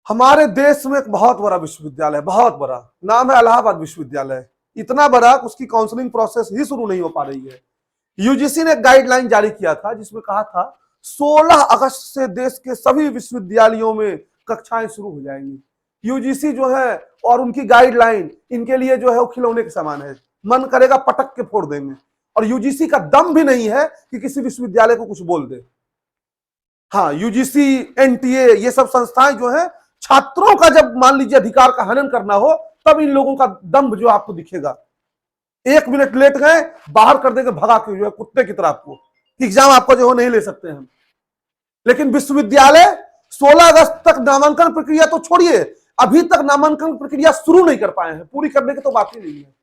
हमारे देश में एक बहुत बड़ा विश्वविद्यालय, बहुत बड़ा, नाम है इलाहाबाद विश्वविद्यालय। इतना बड़ा कि उसकी काउंसलिंग प्रोसेस ही शुरू नहीं हो पा रही है। यूजीसी ने गाइडलाइन जारी किया था जिसमें कहा था 16 अगस्त से देश के सभी विश्वविद्यालयों में कक्षाएं शुरू हो जाएंगी। यूजीसी जो है और उनकी गाइडलाइन इनके लिए जो है वो खिलौने के समान है, मन करेगा पटक के फोड़ देंगे। और यूजीसी का दम भी नहीं है कि किसी विश्वविद्यालय को कुछ बोल दे। हाँ, यूजीसी, एनटीए, ये सब संस्थाएं जो है छात्रों का जब मान लीजिए अधिकार का हनन करना हो तब इन लोगों का दम्भ जो आपको दिखेगा। 1 मिनट लेट गए बाहर कर देंगे भगा के जो है कुत्ते की तरह आपको, एग्जाम आपको जो है नहीं ले सकते हैं। लेकिन विश्वविद्यालय 16 अगस्त तक नामांकन प्रक्रिया तो छोड़िए, अभी तक नामांकन प्रक्रिया शुरू नहीं कर पाए हैं। पूरी करने की तो बात ही नहीं है।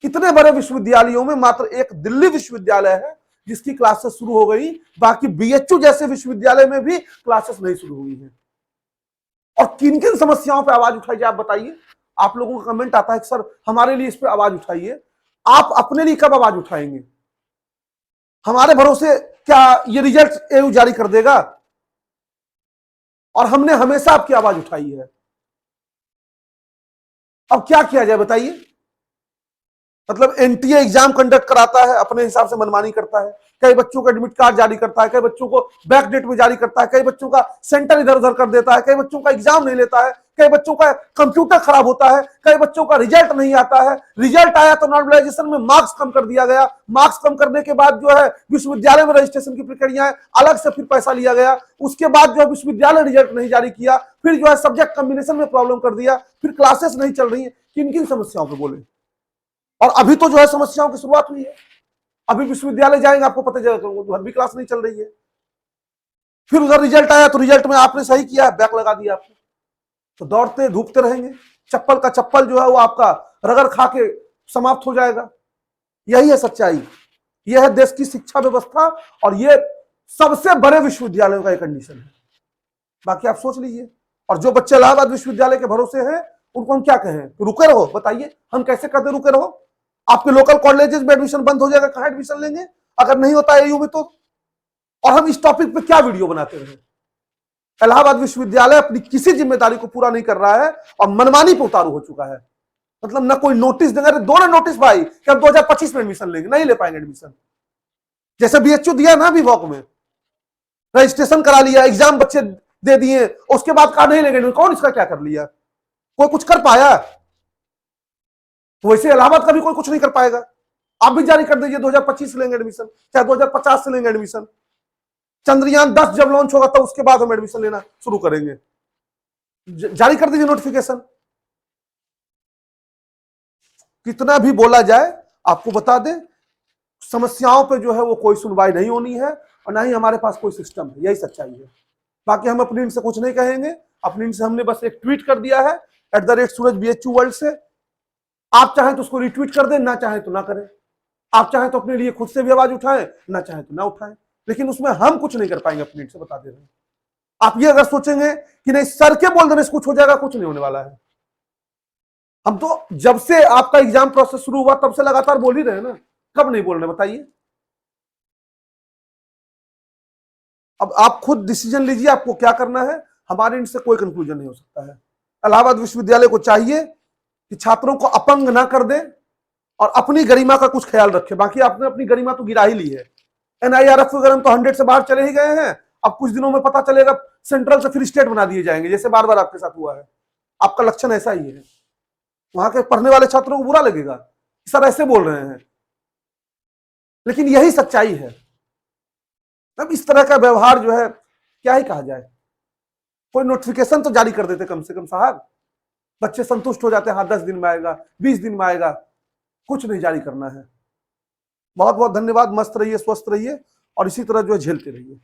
कितने बड़े विश्वविद्यालयों में मात्र एक दिल्ली विश्वविद्यालय है जिसकी क्लासेस शुरू हो गई, बाकी बीएचयू जैसे विश्वविद्यालय में भी क्लासेस नहीं शुरू हुई हैं। और किन किन समस्याओं पर आवाज उठाई जाए आप बताइए। आप लोगों का कमेंट आता है कि सर हमारे लिए इस पर आवाज उठाइए। आप अपने लिए कब आवाज उठाएंगे? हमारे भरोसे क्या ये रिजल्ट एयू जारी कर देगा? और हमने हमेशा आपकी आवाज उठाई है। अब क्या किया जाए बताइए। मतलब एनटीए एग्जाम कंडक्ट कराता है, अपने हिसाब से मनमानी करता है। कई बच्चों को एडमिट कार्ड जारी करता है, कई बच्चों को बैक डेट में जारी करता है, कई बच्चों का सेंटर इधर उधर कर देता है, कई बच्चों का एग्जाम नहीं लेता है, कई बच्चों का कंप्यूटर खराब होता है, कई बच्चों का रिजल्ट नहीं आता है। रिजल्ट आया तो नॉर्मलाइजेशन में मार्क्स कम कर दिया गया। मार्क्स कम करने के बाद जो है विश्वविद्यालय में रजिस्ट्रेशन की प्रक्रिया अलग से फिर पैसा लिया गया। उसके बाद जो है विश्वविद्यालय रिजल्ट नहीं जारी किया, फिर जो है सब्जेक्ट कॉम्बिनेशन में प्रॉब्लम कर दिया, फिर क्लासेस नहीं चल रही है। किन किन समस्याओं पर बोले? और अभी तो जो है समस्याओं की शुरुआत हुई है। अभी विश्वविद्यालय जाएंगे आपको पता चलेगा उधर भी क्लास नहीं चल रही है। फिर उधर रिजल्ट आया तो रिजल्ट में आपने सही किया, बैक लगा दिया आपने, तो दौड़ते धूपते रहेंगे। चप्पल का चप्पल जो है वो आपका रगड़ खा के समाप्त हो जाएगा। यही है सच्चाई, यह है देश की शिक्षा व्यवस्था और ये सबसे बड़े विश्वविद्यालयों का एक कंडीशन है। बाकी आप सोच लीजिए। और जो बच्चे इलाहाबाद विश्वविद्यालय के भरोसे हैं उनको हम क्या कहें? रुके रहो, बताइए हम कैसे कहते रुके रहो? आपके लोकल कॉलेजेस में एडमिशन बंद हो जाएगा, कहां एडमिशन लेंगे अगर नहीं होता एयू में तो? और हम इस टॉपिक पे क्या वीडियो बनाते रहे? इलाहाबाद विश्वविद्यालय अपनी किसी जिम्मेदारी को पूरा नहीं कर रहा है और मनमानी पे उतारू हो चुका है। मतलब ना कोई नोटिस देंगे, दो ना नोटिस भाई कि हम 2025 में एडमिशन लेंगे, नहीं ले पाएंगे एडमिशन। जैसे बीएचयू दिया ना अभी वॉक में, रजिस्ट्रेशन करा लिया, एग्जाम बच्चे दे दिए, उसके बाद कहा नहीं लेंगे। कौन इसका क्या कर लिया? कोई कुछ कर पाया? तो वैसे इलाहाबाद का भी कोई कुछ नहीं कर पाएगा। आप भी जारी कर दीजिए 2025 से लेंगे एडमिशन, चाहे 2050 से लेंगे एडमिशन। चंद्रयान 10 जब लॉन्च होगा तो उसके बाद हम एडमिशन लेना शुरू करेंगे। जारी कर दीजिए नोटिफिकेशन। कितना भी बोला जाए आपको बता दें, समस्याओं पे जो है वो कोई सुनवाई नहीं होनी है और ना ही हमारे पास कोई सिस्टम है। यही सच्चाई है। बाकी हम अपनी इनसे कुछ नहीं कहेंगे। अपनी इनसे हमने बस एक ट्वीट कर दिया है @सूरज बीएचयू वर्ल्ड से। आप चाहें तो उसको रिट्वीट कर दें, ना चाहें तो ना करें। आप चाहें तो अपने लिए खुद से भी आवाज उठाएं, ना चाहें तो ना उठाएं, लेकिन उसमें हम कुछ नहीं कर पाएंगे। अपने से बता दे रहे हैं। आप ये अगर सोचेंगे कि नहीं सर के बोल देने से कुछ हो जाएगा, कुछ नहीं होने वाला है। हम तो जब से आपका एग्जाम प्रोसेस शुरू हुआ तब से लगातार बोल ही रहे हैं ना, कब नहीं बोल रहे बताइए। अब आप खुद डिसीजन लीजिए आपको क्या करना है। हमारे इनसे कोई कंक्लूजन नहीं हो सकता है। इलाहाबाद विश्वविद्यालय को चाहिए कि छात्रों को अपंग ना कर दे और अपनी गरिमा का कुछ ख्याल रखे। बाकी आपने अपनी गरिमा तो गिरा ही ली है। एनआईआरएफ वगैरह तो 100 से बाहर चले ही गए हैं। अब कुछ दिनों में पता चलेगा सेंट्रल से फिर स्टेट बना दिए जाएंगे, जैसे बार बार आपके साथ हुआ है। आपका लक्षण ऐसा ही है। वहां के पढ़ने वाले छात्रों को बुरा लगेगा, सर ऐसे बोल रहे हैं, लेकिन यही सच्चाई है। अब इस तरह का व्यवहार जो है क्या ही कहा जाए। कोई नोटिफिकेशन तो जारी कर देते कम से कम साहब, बच्चे संतुष्ट हो जाते हैं। हाँ 10 दिन में आएगा, 20 दिन में आएगा, कुछ नहीं जारी करना है। बहुत बहुत धन्यवाद। मस्त रहिए, स्वस्थ रहिए और इसी तरह जो है झेलते रहिए।